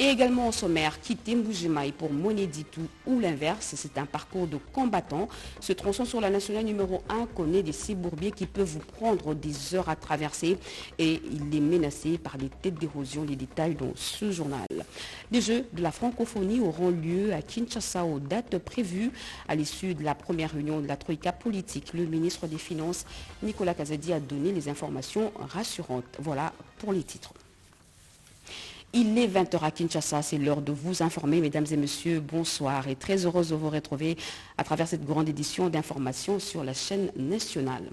Et également au sommaire, quitter Mbujimaï pour Moneditou ou l'inverse, c'est un parcours de combattant. Ce tronçon sur la nationale numéro 1 connaît des cibourbiers qui peuvent vous prendre des heures à traverser et il est menacé par des têtes d'érosion. Les détails dans ce journal. Les Jeux de la francophonie auront lieu à Kinshasa aux dates prévues à l'issue de la première réunion de la Troïka politique. Le ministre des Finances, Nicolas Kazadi, a donné les informations rassurantes. Voilà pour les titres. Il est 20h à Kinshasa, c'est l'heure de vous informer. Mesdames et messieurs, bonsoir et très heureuse de vous retrouver à travers cette grande édition d'information sur la chaîne nationale.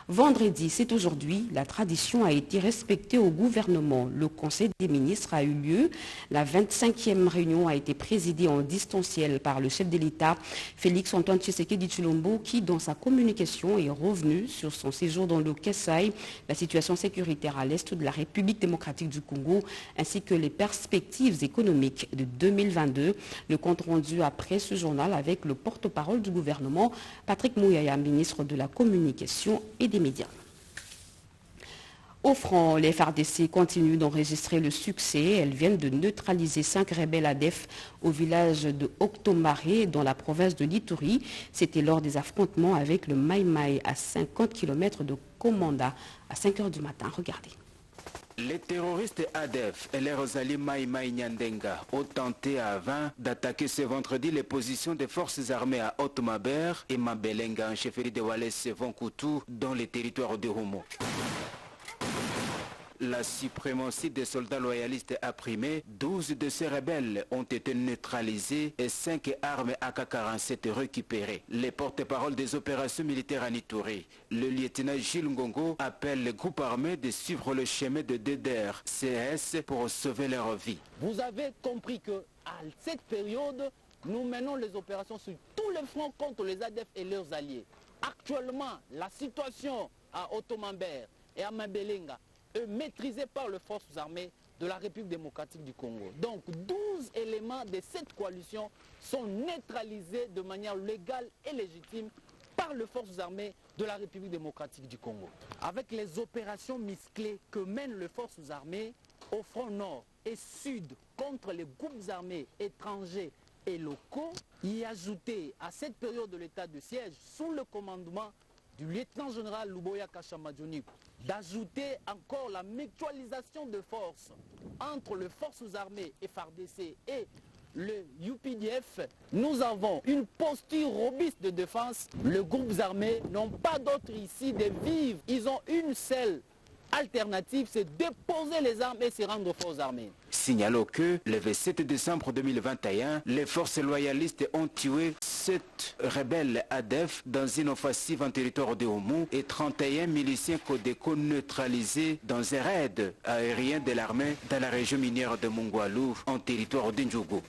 Vendredi, c'est aujourd'hui, la tradition a été respectée au gouvernement. Le Conseil des ministres a eu lieu. La 25e réunion a été présidée en distanciel par le chef de l'État, Félix Antoine Tshisekedi Tshilombo, qui, dans sa communication, est revenu sur son séjour dans le Kasaï, la situation sécuritaire à l'est de la République démocratique du Congo, ainsi que les perspectives économiques de 2022. Le compte rendu après ce journal avec le porte-parole du gouvernement, Patrick Mouyaya, ministre de la Communication et des médias. Au front, les FARDC continuent d'enregistrer le succès. Elles viennent de neutraliser 5 rebelles ADF au village de Octomaré dans la province de l'Ituri. C'était lors des affrontements avec le Maï-Maï à 50 km de Komanda à 5 h du matin. Regardez. Les terroristes ADF et leurs alliés Maï-Maï Nyandenga ont tenté à 20 d'attaquer ce vendredi les positions des forces armées à Otmaber et Mabelenga en chefferie de Wallace Vonkoutou dans les territoires de Homo. La suprématie des soldats loyalistes a primé, 12 de ces rebelles ont été neutralisés et 5 armes AK-47 récupérées. Les porte-paroles des opérations militaires à Ituri, le lieutenant Gilles Ngongo, appelle les groupes armés de suivre le chemin de DDR-CS pour sauver leur vie. Vous avez compris qu'à cette période, nous menons les opérations sur tous les fronts contre les ADF et leurs alliés. Actuellement, la situation à Otomamber et à Mabelenga est maîtrisée par les forces armées de la République démocratique du Congo. Donc 12 éléments de cette coalition sont neutralisés de manière légale et légitime par les forces armées de la République démocratique du Congo. Avec les opérations musclées que mènent les forces armées au front nord et sud contre les groupes armés étrangers et locaux, y ajouter à cette période de l'état de siège sous le commandement du lieutenant-général Luboya Kashamadjoni, d'ajouter encore la mutualisation de forces entre les forces armées FARDC et le UPDF, nous avons une posture robuste de défense. Les groupes armés n'ont pas d'autre ici de vivre. Ils ont une seule alternative, c'est déposer les armes et se rendre aux forces armées. Signalons que le 27 décembre 2021, les forces loyalistes ont tué 7 rebelles ADF dans une offensive en territoire de Houmou et 31 miliciens Codeco neutralisés dans un raid aérien de l'armée dans la région minière de Mongoualou en territoire d'Indjougou.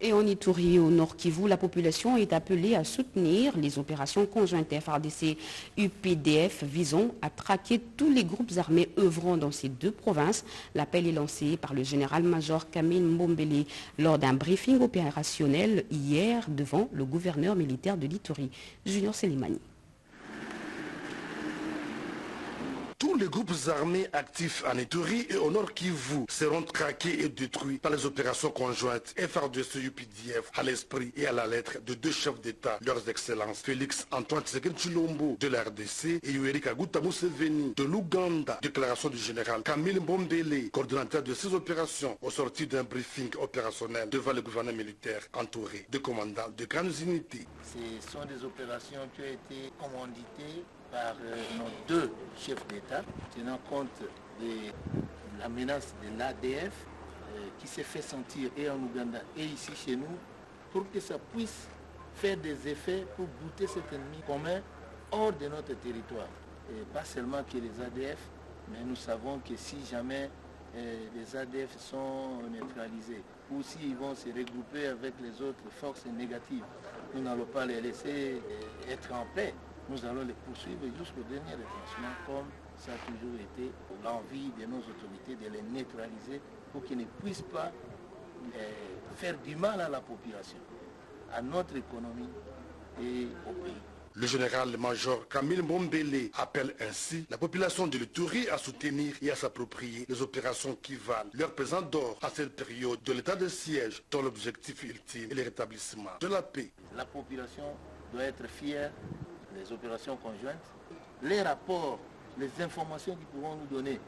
Et en Ituri, au Nord Kivu, la population est appelée à soutenir les opérations conjointes FARDC-UPDF visant à traquer tous les groupes armés œuvrant dans ces deux provinces. L'appel est lancé par le général-major Camille Mbombele lors d'un briefing opérationnel hier devant le gouverneur militaire de l'Ituri, Junior Selimani. Tous les groupes armés actifs en Ituri et au Nord Kivu seront traqués et détruits par les opérations conjointes FARDC-UPDF à l'esprit et à la lettre de deux chefs d'État, leurs excellences Félix Antoine Tshisekedi Tshilombo de la RDC et Yoweri Kaguta Museveni de l'Ouganda. Déclaration du général Camille Mbombele, coordonnateur de ces opérations, au sorti d'un briefing opérationnel devant le gouvernement militaire entouré de commandants de grandes unités. Ce sont des opérations qui ont été commanditées par nos deux chefs d'État, tenant compte de la menace de l'ADF qui s'est fait sentir et en Ouganda et ici chez nous, pour que ça puisse faire des effets pour bouter cet ennemi commun hors de notre territoire. Et pas seulement que les ADF, mais nous savons que si jamais les ADF sont neutralisés ou s'ils vont se regrouper avec les autres forces négatives, nous n'allons pas les laisser être en paix. Nous allons les poursuivre jusqu'au dernier retranchement, comme ça a toujours été l'envie de nos autorités de les neutraliser pour qu'ils ne puissent pas faire du mal à la population, à notre économie et au pays. Le général-major Camille Mbombele appelle ainsi la population de l'Ituri à soutenir et à s'approprier les opérations qui valent leur pesant d'or à cette période de l'état de siège dont l'objectif ultime est le rétablissement de la paix. La population doit être fière des opérations conjointes. Les rapports, les informations qu'ils pourront nous donner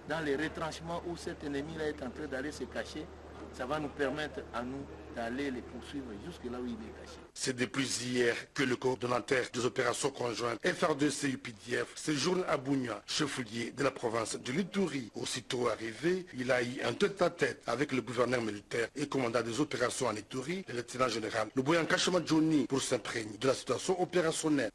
dans les retranchements où cet ennemi-là est en train d'aller se cacher, ça va nous permettre à nous d'aller les poursuivre jusque là où il est caché. C'est depuis hier que le coordonnateur des opérations conjointes FR2C-UPDF séjourne à Bounia, chef-lieu de la province de l'Ituri. Aussitôt arrivé, il a eu un tête-à-tête avec le gouverneur militaire et commandant des opérations en Ituri, le lieutenant général Luboyanka Johnny, pour s'imprégner de la situation opérationnelle.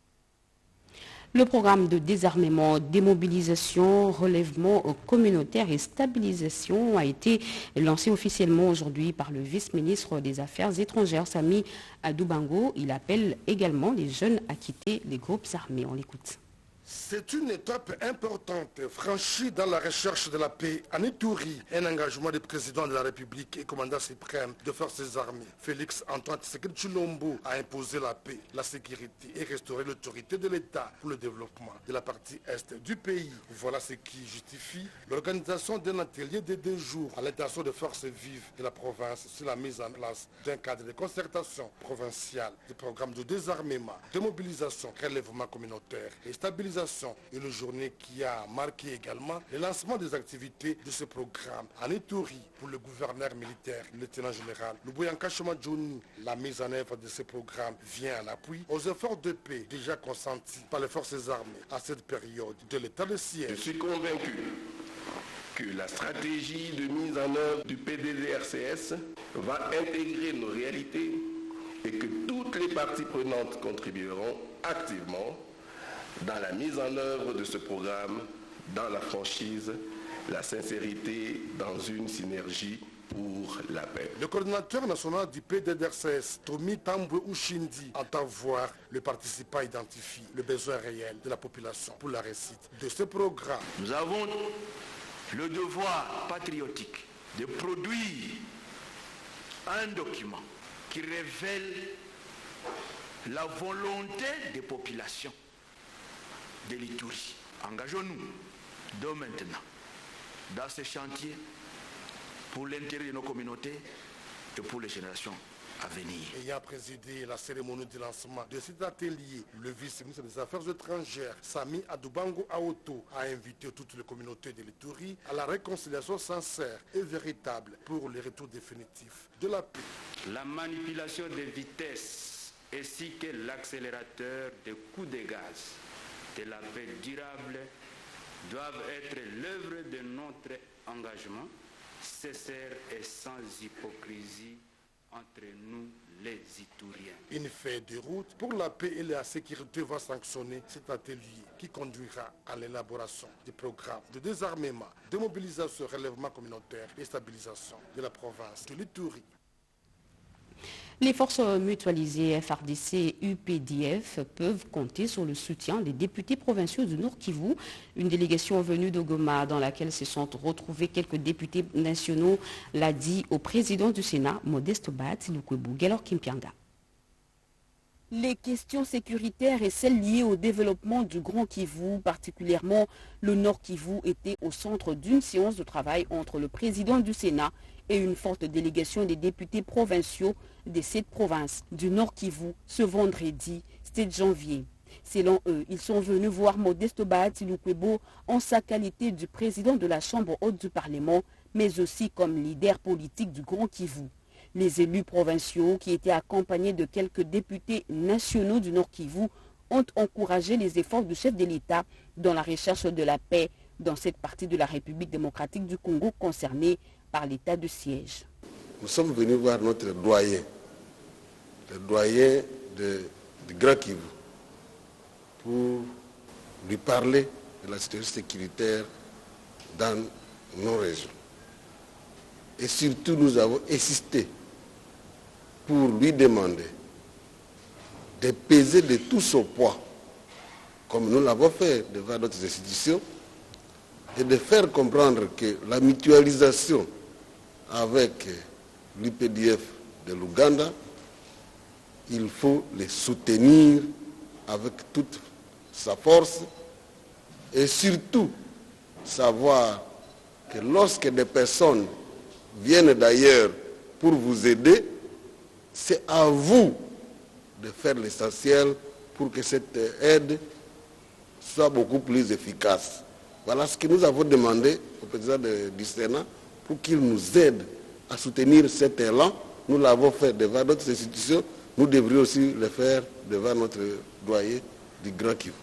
Le programme de désarmement, démobilisation, relèvement communautaire et stabilisation a été lancé officiellement aujourd'hui par le vice-ministre des Affaires étrangères, Sami Adoubango. Il appelle également les jeunes à quitter les groupes armés. On l'écoute. C'est une étape importante franchie dans la recherche de la paix en Ituri. Un engagement du président de la République et commandant suprême des forces armées, Félix Antoine Tshisekedi Tshilombo, a imposé la paix, la sécurité et restaurer l'autorité de l'État pour le développement de la partie est du pays. Voilà ce qui justifie l'organisation d'un atelier de 2 jours à l'intention des forces vives de la province sur la mise en place d'un cadre de concertation provinciale, des programmes de désarmement, de mobilisation, relèvement communautaire et stabilisation. Une journée qui a marqué également le lancement des activités de ce programme en Ituri pour le gouverneur militaire, le lieutenant général Luboyanka Johnny. La mise en œuvre de ce programme vient en appui aux efforts de paix déjà consentis par les forces armées à cette période de l'état de siège. Je suis convaincu que la stratégie de mise en œuvre du PDDRCS va intégrer nos réalités et que toutes les parties prenantes contribueront activement dans la mise en œuvre de ce programme, dans la franchise, la sincérité, dans une synergie pour la paix. Le coordinateur national du PDDRCS, Tomi Tambwe Ushindi, entend voir le participant identifier le besoin réel de la population pour la réussite de ce programme. Nous avons le devoir patriotique de produire un document qui révèle la volonté des populations de l'Ituri. Engageons-nous dès maintenant dans ce chantier pour l'intérêt de nos communautés et pour les générations à venir. Ayant présidé la cérémonie de lancement de cet atelier, le vice-ministre des Affaires étrangères, Sami Adoubango Aoto, a invité toutes les communautés de l'Ituri à la réconciliation sincère et véritable pour le retour définitif de la paix. La manipulation des vitesses ainsi que l'accélérateur des coups de gaz de la paix durable doivent être l'œuvre de notre engagement sincère et sans hypocrisie entre nous les Ituriens. Une feuille de route pour la paix et la sécurité va sanctionner cet atelier qui conduira à l'élaboration des programmes de désarmement, de mobilisation, relèvement communautaire et stabilisation de la province de l'Ituri. Les forces mutualisées FARDC et UPDF peuvent compter sur le soutien des députés provinciaux du Nord Kivu. Une délégation venue de Goma dans laquelle se sont retrouvés quelques députés nationaux l'a dit au président du Sénat, Modeste Bat Lukwebo Gelor Kimpianga. Les questions sécuritaires et celles liées au développement du Grand Kivu, particulièrement le Nord Kivu, étaient au centre d'une séance de travail entre le président du Sénat et une forte délégation des députés provinciaux des 7 provinces du Nord Kivu ce vendredi 7 janvier. Selon eux, ils sont venus voir Modeste Bahati Lukwebo en sa qualité de président de la Chambre haute du Parlement, mais aussi comme leader politique du Grand Kivu. Les élus provinciaux, qui étaient accompagnés de quelques députés nationaux du Nord Kivu, ont encouragé les efforts du chef de l'État dans la recherche de la paix dans cette partie de la République démocratique du Congo concernée par l'état de siège. Nous sommes venus voir notre doyen, le doyen du Grand Kivu, pour lui parler de la situation sécuritaire dans nos régions. Et surtout, nous avons insisté pour lui demander de peser de tout son poids, comme nous l'avons fait devant d'autres institutions, et de faire comprendre que la mutualisation avec l'UPDF de l'Ouganda, il faut les soutenir avec toute sa force et surtout savoir que lorsque des personnes viennent d'ailleurs pour vous aider, c'est à vous de faire l'essentiel pour que cette aide soit beaucoup plus efficace. Voilà ce que nous avons demandé au président du Sénat pour qu'il nous aide à soutenir cet élan. Nous l'avons fait devant d'autres institutions, nous devrions aussi le faire devant notre doyen du Grand Kivu.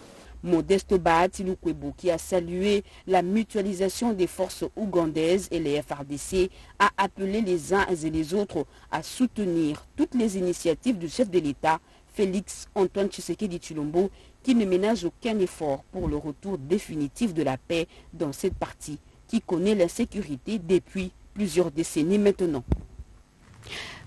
Modeste Bahati Lukwebo, qui a salué la mutualisation des forces ougandaises et les FARDC, a appelé les uns et les autres à soutenir toutes les initiatives du chef de l'État, Félix Antoine Tshisekedi Tshilombo, qui ne ménage aucun effort pour le retour définitif de la paix dans cette partie qui connaît l'insécurité depuis plusieurs décennies maintenant.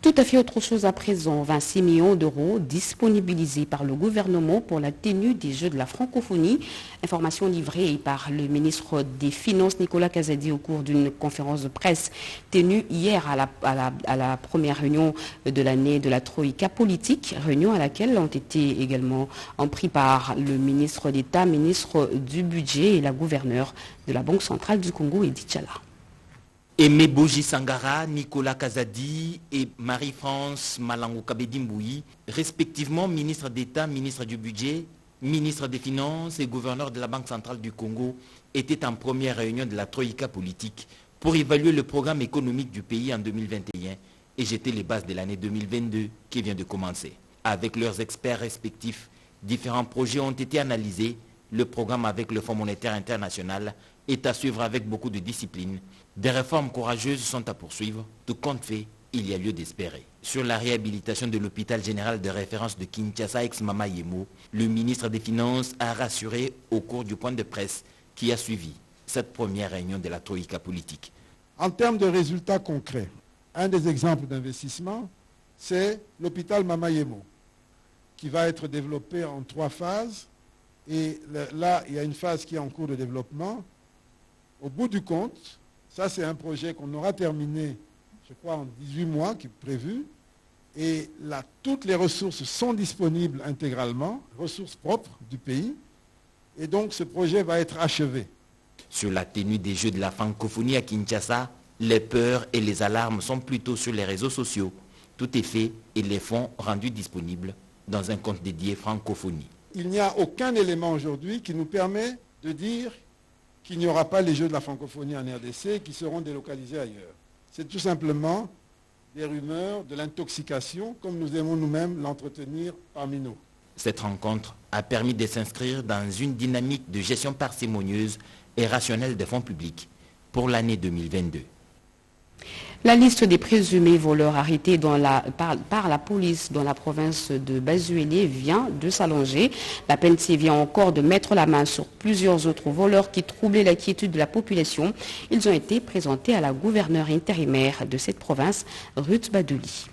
Tout à fait autre chose à présent, 26 millions d'euros disponibilisés par le gouvernement pour la tenue des Jeux de la francophonie. Information livrée par le ministre des Finances Nicolas Kazadi au cours d'une conférence de presse tenue hier à la première réunion de l'année de la Troïka politique, réunion à laquelle ont été également pris part le ministre d'État, ministre du Budget et la gouverneure de la Banque centrale du Congo, Edith Chala. Aimé Boji Sangara, Nicolas Kazadi et Marie-France Malangou Kabedi-Mboui, respectivement ministre d'État, ministre du Budget, ministre des Finances et gouverneur de la Banque centrale du Congo, étaient en première réunion de la Troïka politique pour évaluer le programme économique du pays en 2021 et jeter les bases de l'année 2022 qui vient de commencer. Avec leurs experts respectifs, différents projets ont été analysés. Le programme avec le Fonds monétaire international est à suivre avec beaucoup de discipline. Des réformes courageuses sont à poursuivre. Tout compte fait, il y a lieu d'espérer. Sur la réhabilitation de l'hôpital général de référence de Kinshasa ex-Mama Yemo, le ministre des Finances a rassuré au cours du point de presse qui a suivi cette première réunion de la Troïka politique. En termes de résultats concrets, un des exemples d'investissement, c'est l'hôpital Mama Yemo, qui va être développé en 3 phases. Et là, il y a une phase qui est en cours de développement. Au bout du compte, ça c'est un projet qu'on aura terminé, je crois, en 18 mois, qui est prévu. Et là, toutes les ressources sont disponibles intégralement, ressources propres du pays. Et donc, ce projet va être achevé. Sur la tenue des Jeux de la francophonie à Kinshasa, les peurs et les alarmes sont plutôt sur les réseaux sociaux. Tout est fait et les fonds rendus disponibles dans un compte dédié francophonie. Il n'y a aucun élément aujourd'hui qui nous permet de dire qu'il n'y aura pas les Jeux de la francophonie en RDC qui seront délocalisés ailleurs. C'est tout simplement des rumeurs, de l'intoxication, comme nous aimons nous-mêmes l'entretenir parmi nous. Cette rencontre a permis de s'inscrire dans une dynamique de gestion parcimonieuse et rationnelle des fonds publics pour l'année 2022. La liste des présumés voleurs arrêtés par la police dans la province de Bazuélé vient de s'allonger. La PNC vient encore de mettre la main sur plusieurs autres voleurs qui troublaient la quiétude de la population. Ils ont été présentés à la gouverneure intérimaire de cette province, Ruth Badouli.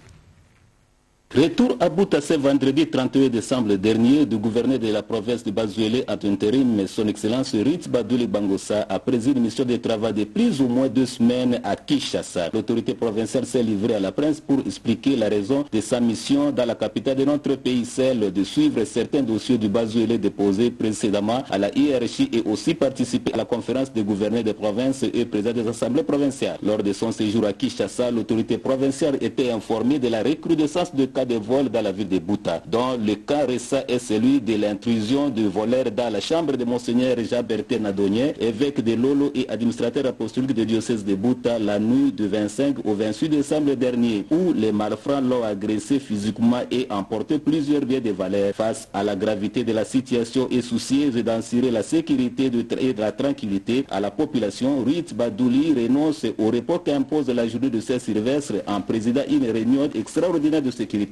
Retour à Bouta ce vendredi 31 décembre dernier du gouverneur de la province de Bazuélé en intérim, son excellence Ritz Badouli Bangossa a présidé une mission de travail de plus ou moins 2 semaines à Kinshasa. L'autorité provinciale s'est livrée à la presse pour expliquer la raison de sa mission dans la capitale de notre pays, celle de suivre certains dossiers du Bazuélé déposés précédemment à la hiérarchie et aussi participer à la conférence des gouverneurs des provinces et présidents des assemblées provinciales. Lors de son séjour à Kinshasa, l'autorité provinciale était informée de la recrudescence de cas de vol dans la ville de Bouta, dont le cas récent est celui de l'intrusion de voleurs dans la chambre de Monseigneur Jean-Bertin Nadonnier, évêque de Lolo et administrateur apostolique du diocèse de Bouta, la nuit du 25 au 28 décembre dernier, où les malfrats l'ont agressé physiquement et emporté plusieurs biens de valeur. Face à la gravité de la situation et soucieuse d'assurer la sécurité et de la tranquillité à la population, Ritz Badouli renonce au repos qu'impose la journée de Saint-Sylvestre en présidant une réunion extraordinaire de sécurité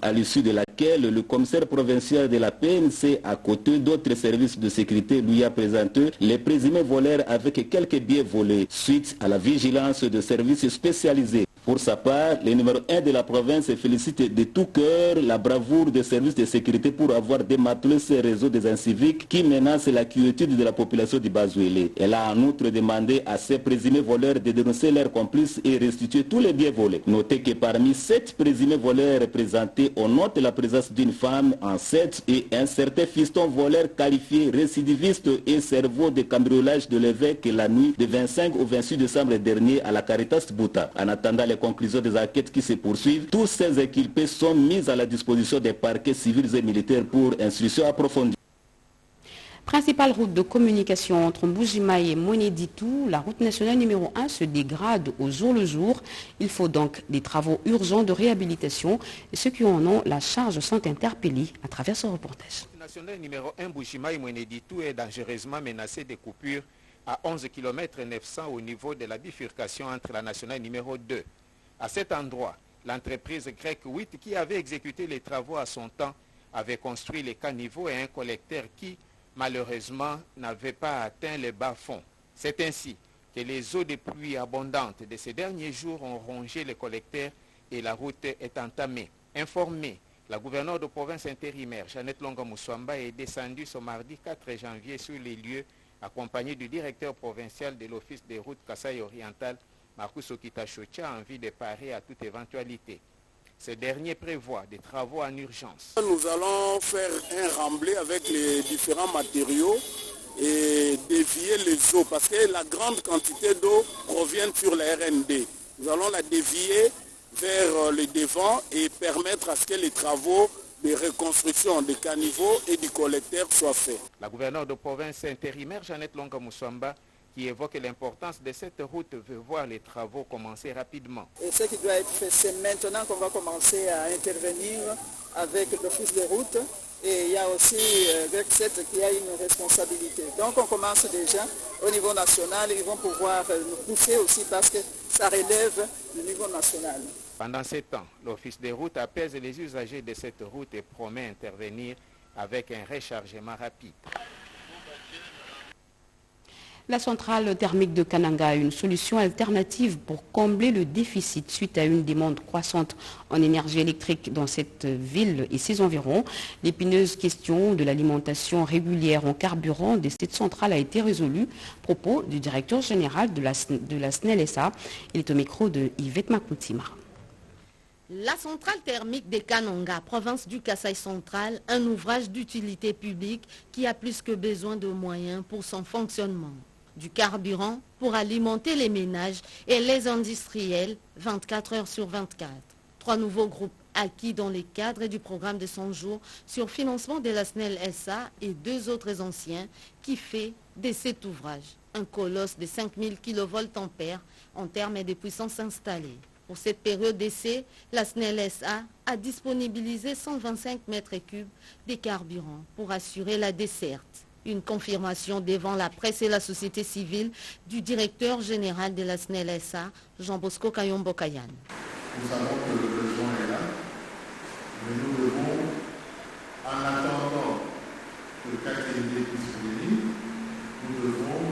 à l'issue de laquelle le commissaire provincial de la PNC, à côté d'autres services de sécurité, lui a présenté les présumés voleurs avec quelques billets volés, suite à la vigilance de services spécialisés. Pour sa part, le numéro 1 de la province félicite de tout cœur la bravoure des services de sécurité pour avoir démantelé ces réseaux des inciviques qui menacent la quiétude de la population du Bazuélé. Elle a en outre demandé à ces présumés voleurs de dénoncer leurs complices et restituer tous les biens volés. Notez que parmi 7 présumés voleurs présentés, on note la présence d'une femme enceinte et un certain fiston voleur qualifié récidiviste et cerveau de cambriolage de l'évêque la nuit du 25 au 26 décembre dernier à la Caritas Bouta. En attendant les conclusions des enquêtes qui se poursuivent, tous ces inculpés sont mis à la disposition des parquets civils et militaires pour instruction approfondie. Principale route de communication entre Mbuji-Mayi et Monéditou, la route nationale numéro 1 se dégrade au jour le jour. Il faut donc des travaux urgents de réhabilitation et ceux qui en ont la charge sont interpellés à travers ce reportage. La route nationale numéro 1 Mbuji-Mayi-Monéditou est dangereusement menacée de coupures à 11 km 900 au niveau de la bifurcation entre la nationale numéro 2. À cet endroit, l'entreprise grecque 8 qui avait exécuté les travaux à son temps avait construit les caniveaux et un collecteur qui, malheureusement, n'avait pas atteint les bas-fonds. C'est ainsi que les eaux de pluie abondantes de ces derniers jours ont rongé les collecteurs et la route est entamée. Informée, la gouverneure de province intérimaire, Jeannette Longa-Moussouamba, est descendue ce mardi 4 janvier sur les lieux, accompagnée du directeur provincial de l'Office des routes Kasaï oriental, Marcus Okita-Chocha, en vue de parer à toute éventualité. Ce dernier prévoit des travaux en urgence. Nous allons faire un remblai avec les différents matériaux et dévier les eaux parce que la grande quantité d'eau provient sur la RND. Nous allons la dévier vers le devant et permettre à ce que les travaux de reconstruction des caniveaux et du collecteur soient faits. La gouverneure de province intérimaire, Jeannette Longa-Moussouamba, qui évoque l'importance de cette route, veut voir les travaux commencer rapidement. Et ce qui doit être fait, c'est maintenant qu'on va commencer à intervenir avec l'office de route. Et il y a aussi GREC7 qui a une responsabilité. Donc on commence déjà au niveau national. Ils vont pouvoir nous pousser aussi parce que ça relève du niveau national. Pendant ce temps, l'office des routes apaise les usagers de cette route et promet intervenir avec un rechargement rapide. La centrale thermique de Kananga a une solution alternative pour combler le déficit suite à une demande croissante en énergie électrique dans cette ville et ses environs. L'épineuse question de l'alimentation régulière en carburant de cette centrale a été résolue. Propos du directeur général de la SNEL-SA. Il est au micro de Yvette Makoutima. La centrale thermique de Kananga, province du Kasaï central, un ouvrage d'utilité publique qui a plus que besoin de moyens pour son fonctionnement. Du carburant pour alimenter les ménages et les industriels 24 heures sur 24. 3 nouveaux groupes acquis dans le cadre du programme de 100 jours sur financement de la SNEL-SA et 2 autres anciens qui fait de cet ouvrage un colosse de 5000 kVA en termes de puissance installée. Pour cette période d'essai, la SNEL-SA a disponibilisé 125 mètres cubes de carburant pour assurer la desserte. Une confirmation devant la presse et la société civile du directeur général de la SNEL-SA, Jean-Bosco Kayombo-Kayan. Nous savons que le besoin est là, mais nous devons, en attendant que le KTD puisse venir, nous devons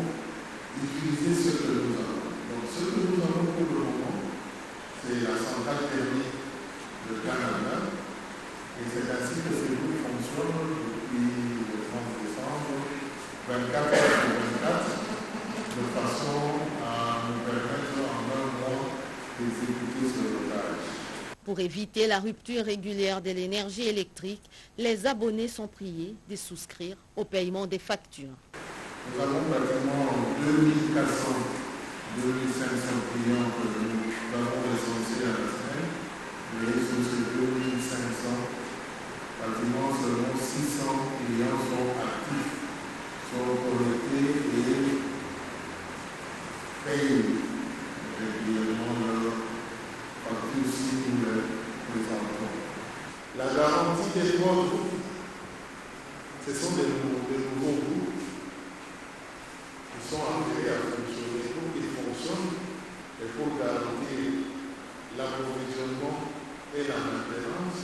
utiliser ce que nous avons. Donc ce que nous avons pour le moment, c'est la centrale thermique de Kananga, et c'est ainsi que ce groupe fonctionne depuis le 30 décembre, 24 heures sur 24, de façon à nous permettre en un mois d'exécuter ce blocage. Pour éviter la rupture régulière de l'énergie électrique, les abonnés sont priés de souscrire au paiement des factures. Nous avons pratiquement 2400, 2500 clients que nous avons recensés à la semaine, mais sur ces 2500, pratiquement seulement 600 clients sont actifs, sont connectés et payent régulièrement leurs factures si nous les présentons. La garantie des groupes, ce sont des nouveaux groupes qui sont appelés à fonctionner. Pour qu'ils fonctionnent et pour garantir l'approvisionnement et la maintenance,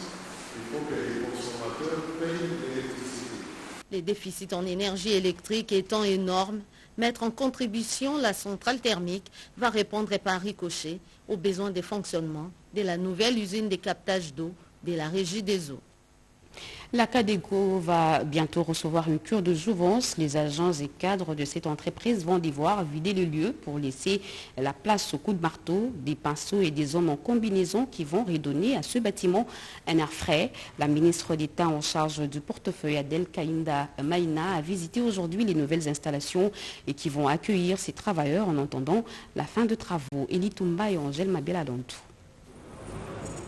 il faut que les consommateurs payent l'électricité. Les déficits en énergie électrique étant énormes, Mettre en contribution la centrale thermique va répondre par ricochet aux besoins de fonctionnement de la nouvelle usine de captage d'eau de la Régie des eaux. La Cadeco va bientôt recevoir une cure de jouvence. Les agents et cadres de cette entreprise vont devoir vider le lieu pour laisser la place aux coups de marteau, des pinceaux et des hommes en combinaison qui vont redonner à ce bâtiment un air frais. La ministre d'État en charge du portefeuille, Adel Kaïnda Maïna, a visité aujourd'hui les nouvelles installations et qui vont accueillir ces travailleurs en attendant la fin de travaux. Elie Toumba et Angèle Mabela-Dantou.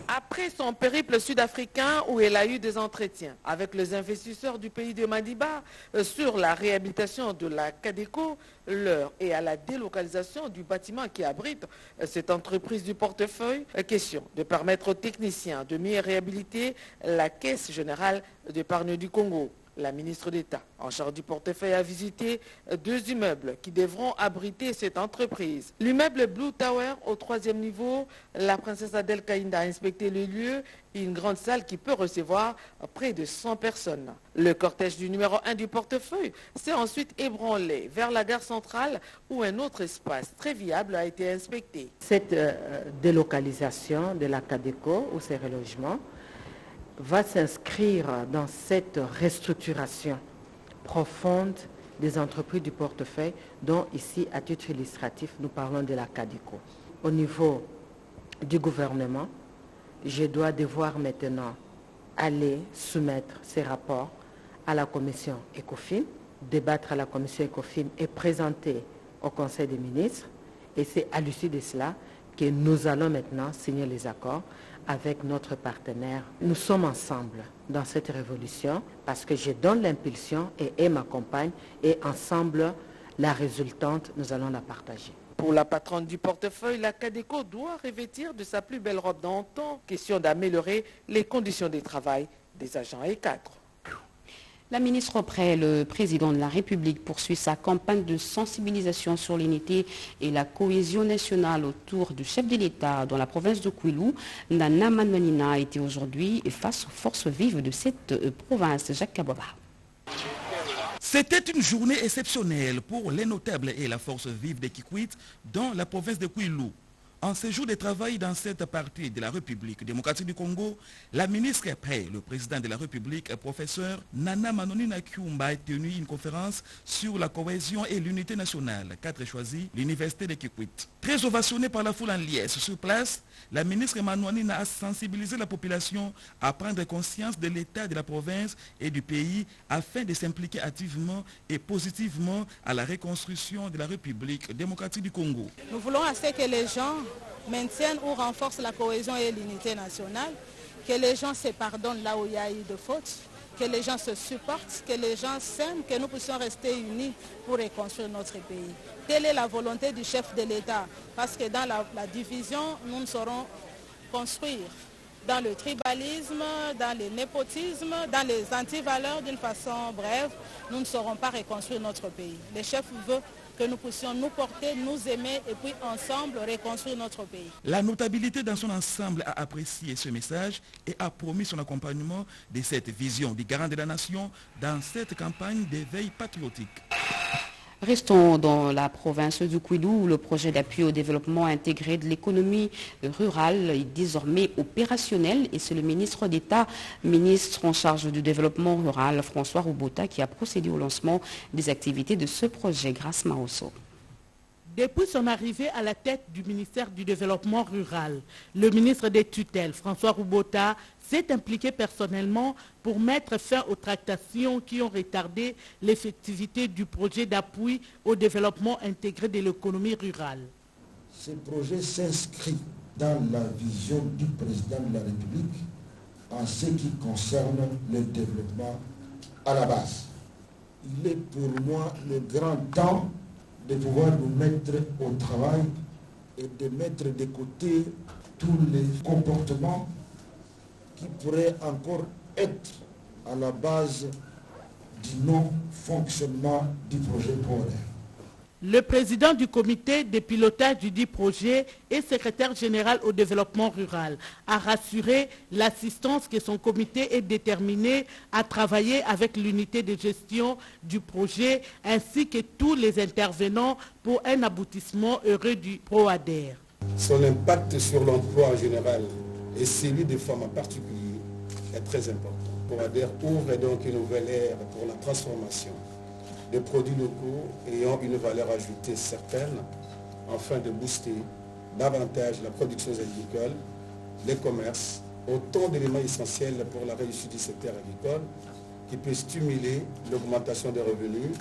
Après son périple sud-africain où elle a eu des entretiens avec les investisseurs du pays de Madiba sur la réhabilitation de la Cadeco, l'heure est à la délocalisation du bâtiment qui abrite cette entreprise du portefeuille. Question de permettre aux techniciens de mieux réhabiliter la Caisse générale d'épargne du Congo. La ministre d'État en charge du portefeuille a visité 2 immeubles qui devront abriter cette entreprise. L'immeuble Blue Tower au 3e niveau, la princesse Adel Kaïnda a inspecté le lieu et une grande salle qui peut recevoir près de 100 personnes. Le cortège du numéro 1 du portefeuille s'est ensuite ébranlé vers la gare centrale où un autre espace très viable a été inspecté. Cette délocalisation de la Cadeco ou ses relogements va s'inscrire dans cette restructuration profonde des entreprises du portefeuille dont ici, à titre illustratif, nous parlons de la Cadeco. Au niveau du gouvernement, je dois devoir maintenant aller soumettre ces rapports à la commission ECOFIN, débattre à la commission ECOFIN et présenter au Conseil des ministres. Et c'est à l'issue de cela que nous allons maintenant signer les accords avec notre partenaire. Nous sommes ensemble dans cette révolution parce que je donne l'impulsion et elle m'accompagne et ensemble, la résultante, nous allons la partager. Pour la patronne du portefeuille, la Cadeco doit revêtir de sa plus belle robe d'antan. Question d'améliorer les conditions de travail des agents et cadres. La ministre auprès le président de la République poursuit sa campagne de sensibilisation sur l'unité et la cohésion nationale autour du chef de l'État dans la province de Kwilu. Nana Manmanina a été aujourd'hui face aux forces vives de cette province. Jacques Kababa. C'était une journée exceptionnelle pour les notables et la force vive des Kikwit dans la province de Kwilu. En séjour de travail dans cette partie de la République démocratique du Congo, la ministre après le président de la République, professeur Nana Manonina Kyumba, a tenu une conférence sur la cohésion et l'unité nationale qu'a choisi l'université de Kikwit. Très ovationnée par la foule en liesse sur place, la ministre Manonina a sensibilisé la population à prendre conscience de l'état de la province et du pays afin de s'impliquer activement et positivement à la reconstruction de la République démocratique du Congo. Nous voulons assez que les gens maintiennent ou renforcent la cohésion et l'unité nationale, que les gens se pardonnent là où il y a eu de fautes, que les gens se supportent, que les gens s'aiment, que nous puissions rester unis pour reconstruire notre pays. Telle est la volonté du chef de l'État, parce que dans la division, nous ne saurons construire. Dans le tribalisme, dans le népotisme, dans les antivaleurs d'une façon brève, nous ne saurons pas reconstruire notre pays. Le chef veut que nous puissions nous porter, nous aimer et puis ensemble reconstruire notre pays. La notabilité dans son ensemble a apprécié ce message et a promis son accompagnement de cette vision du garant de la nation dans cette campagne d'éveil patriotique. Restons dans la province du Kwilu où le projet d'appui au développement intégré de l'économie rurale est désormais opérationnel et c'est le ministre d'État, ministre en charge du développement rural, François Roubota, qui a procédé au lancement des activités de ce projet grâce Maosso. Depuis son arrivée à la tête du ministère du Développement rural, le ministre des tutelles, François Roubota, s'est impliqué personnellement pour mettre fin aux tractations qui ont retardé l'effectivité du projet d'appui au développement intégré de l'économie rurale. Ce projet s'inscrit dans la vision du président de la République en ce qui concerne le développement à la base. Il est pour moi le grand temps de pouvoir nous mettre au travail et de mettre de côté tous les comportements qui pourraient encore être à la base du non-fonctionnement du projet PORER. Le président du comité de pilotage du dit projet et secrétaire général au développement rural a rassuré l'assistance que son comité est déterminé à travailler avec l'unité de gestion du projet ainsi que tous les intervenants pour un aboutissement heureux du PROADER. Son impact sur l'emploi en général et celui des femmes en particulier est très important. PROADER ouvre donc une nouvelle ère pour la transformation des produits locaux ayant une valeur ajoutée certaine afin de booster davantage la production agricole, les commerces, autant d'éléments essentiels pour la réussite du secteur agricole qui peut stimuler l'augmentation des revenus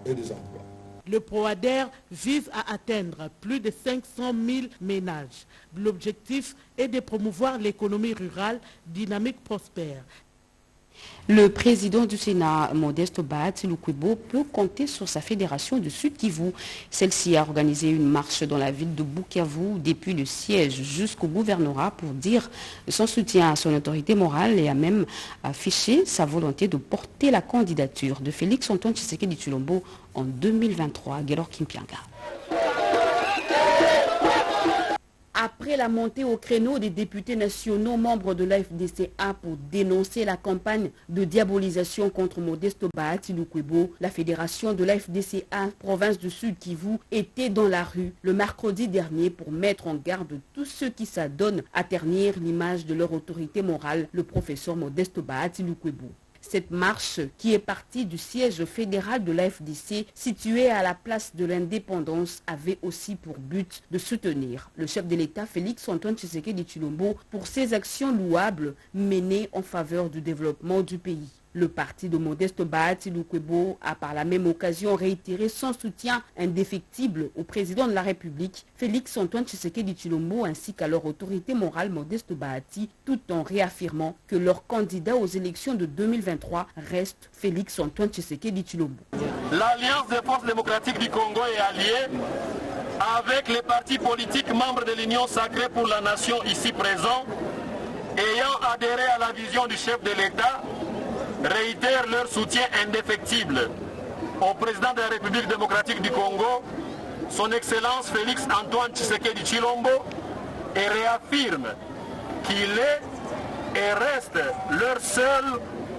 et des emplois. Le PROADER vise à atteindre plus de 500 000 ménages. L'objectif est de promouvoir l'économie rurale dynamique prospère. Le président du Sénat, Modeste Bahati Lukwebo, peut compter sur sa fédération du Sud Kivu. Celle-ci a organisé une marche dans la ville de Bukavu depuis le siège jusqu'au gouvernorat pour dire son soutien à son autorité morale et a même affiché sa volonté de porter la candidature de Félix Antoine Tshisekedi Tshilombo en 2023. Guélor Kimpianga. Après la montée au créneau des députés nationaux membres de l'AFDCA pour dénoncer la campagne de diabolisation contre Modeste Bahati Lukwebo, la fédération de l'AFDCA province du Sud Kivu était dans la rue le mercredi dernier pour mettre en garde tous ceux qui s'adonnent à ternir l'image de leur autorité morale, le professeur Modeste Bahati Lukwebo. Cette marche, qui est partie du siège fédéral de l'AFDC, situé à la place de l'Indépendance, avait aussi pour but de soutenir le chef de l'État Félix Antoine Tshisekedi Tshilombo pour ses actions louables menées en faveur du développement du pays. Le parti de Modeste Bahati Lukwebo a par la même occasion réitéré son soutien indéfectible au président de la République, Félix Antoine Tshisekedi Tshilombo, ainsi qu'à leur autorité morale Modeste Bahati, tout en réaffirmant que leur candidat aux élections de 2023 reste Félix Antoine Tshisekedi Tshilombo. L'Alliance des forces démocratiques du Congo est alliée avec les partis politiques membres de l'Union sacrée pour la nation ici présents, ayant adhéré à la vision du chef de l'État, réitèrent leur soutien indéfectible au président de la République démocratique du Congo, son Excellence Félix Antoine Tshisekedi Tshilombo, et réaffirment qu'il est et reste leur seul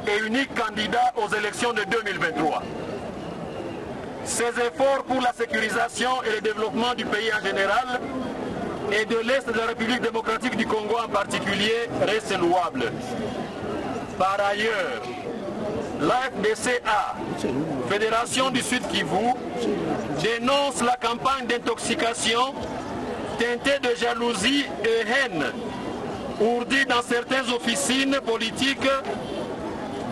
et unique candidat aux élections de 2023. Ces efforts pour la sécurisation et le développement du pays en général et de l'Est de la République démocratique du Congo en particulier restent louables. Par ailleurs, l'AFDCA, Fédération du Sud Kivu, dénonce la campagne d'intoxication teintée de jalousie et haine ourdie dans certaines officines politiques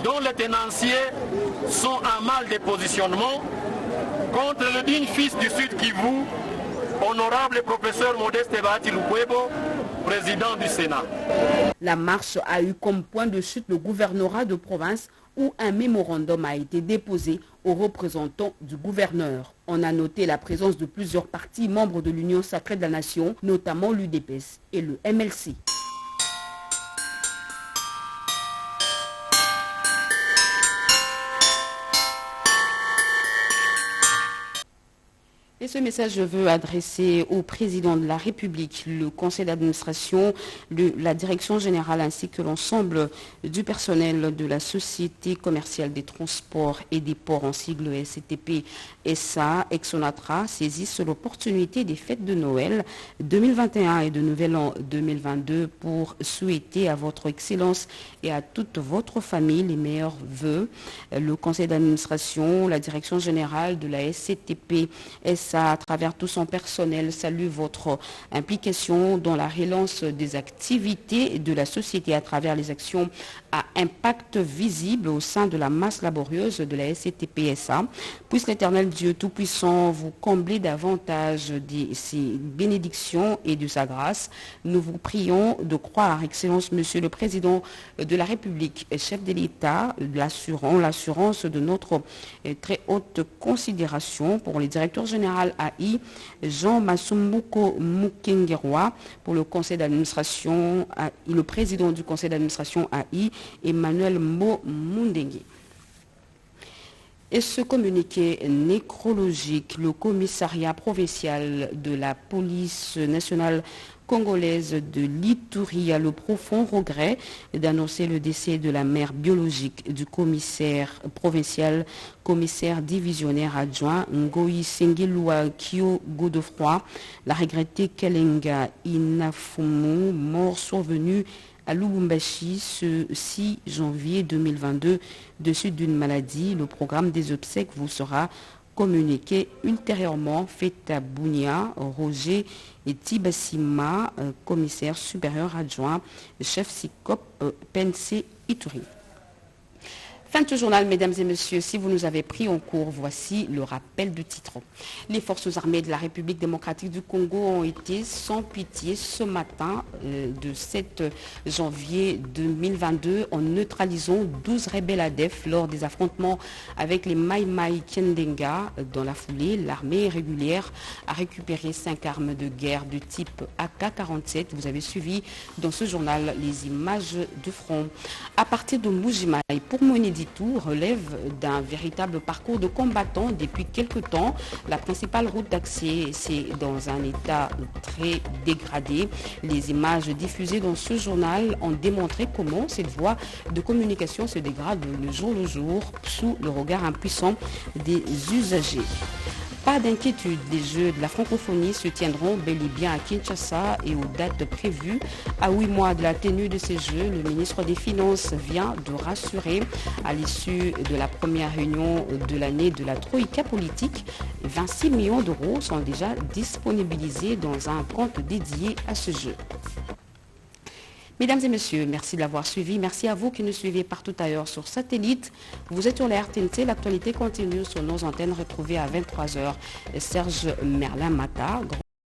dont les tenanciers sont en mal de positionnement contre le digne fils du Sud Kivu, honorable professeur Modeste Bahati Lukwebo, président du Sénat. La marche a eu comme point de chute le gouvernorat de province où un mémorandum a été déposé aux représentants du gouverneur. On a noté la présence de plusieurs partis membres de l'Union sacrée de la nation, notamment l'UDPS et le MLC. Et ce message, je veux adresser au président de la République, le conseil d'administration, la direction générale ainsi que l'ensemble du personnel de la Société commerciale des transports et des ports en sigle SCTP SA, Exonatra, saisissent l'opportunité des fêtes de Noël 2021 et de Nouvel An 2022 pour souhaiter à votre Excellence et à toute votre famille les meilleurs vœux. Le conseil d'administration, la direction générale de la SCTP SA, à travers tout son personnel, salue votre implication dans la relance des activités de la société à travers les actions à impact visible au sein de la masse laborieuse de la SCTP-SA. Puisse l'Éternel Dieu Tout-Puissant vous combler davantage de ses bénédictions et de sa grâce. Nous vous prions de croire, Excellence Monsieur le Président de la République, chef de l'État, l'assurance de notre très haute considération pour les directeurs généraux AI, Jean Masumbuko Mukengerwa, pour le conseil d'administration, le président du conseil d'administration AI, Emmanuel Mo Mundengue. Et ce communiqué nécrologique, le commissariat provincial de la police nationale congolaise de l'Ituri a le profond regret d'annoncer le décès de la mère biologique du commissaire provincial, commissaire divisionnaire adjoint Ngoï Sengelua Kyo Godefroy. La regrettée Kelenga Inafumu, mort survenue à Lubumbashi ce 6 janvier 2022 de suite d'une maladie. Le programme des obsèques vous sera communiqué ultérieurement. Fait à Bounia, Roger et Tibassima, commissaire supérieur adjoint, chef SICOP, PNC Ituri. Fin de ce journal, mesdames et messieurs. Si vous nous avez pris en cours, voici le rappel du titre. Les forces armées de la République démocratique du Congo ont été sans pitié ce matin de 7 janvier 2022 en neutralisant 12 rebelles ADF lors des affrontements avec les Mai Mai Kiendenga. Dans la foulée, l'armée régulière a récupéré 5 armes de guerre de type AK-47. Vous avez suivi dans ce journal les images de front. À partir de Mbuji-Mayi, pour Mweneditu relève d'un véritable parcours de combattants depuis quelque temps. La principale route d'accès, c'est dans un état très dégradé. Les images diffusées dans ce journal ont démontré comment cette voie de communication se dégrade le jour sous le regard impuissant des usagers. Pas d'inquiétude, les Jeux de la francophonie se tiendront bel et bien à Kinshasa et aux dates prévues. À 8 mois de la tenue de ces Jeux, le ministre des Finances vient de rassurer à l'issue de la première réunion de l'année de la Troïka politique, 26 millions d'euros sont déjà disponibilisés dans un compte dédié à ce jeu. Mesdames et messieurs, merci de l'avoir suivi. Merci à vous qui nous suivez partout ailleurs sur satellite. Vous êtes sur la RTNT. L'actualité continue sur nos antennes retrouvées à 23h. Serge Merlin-Mata.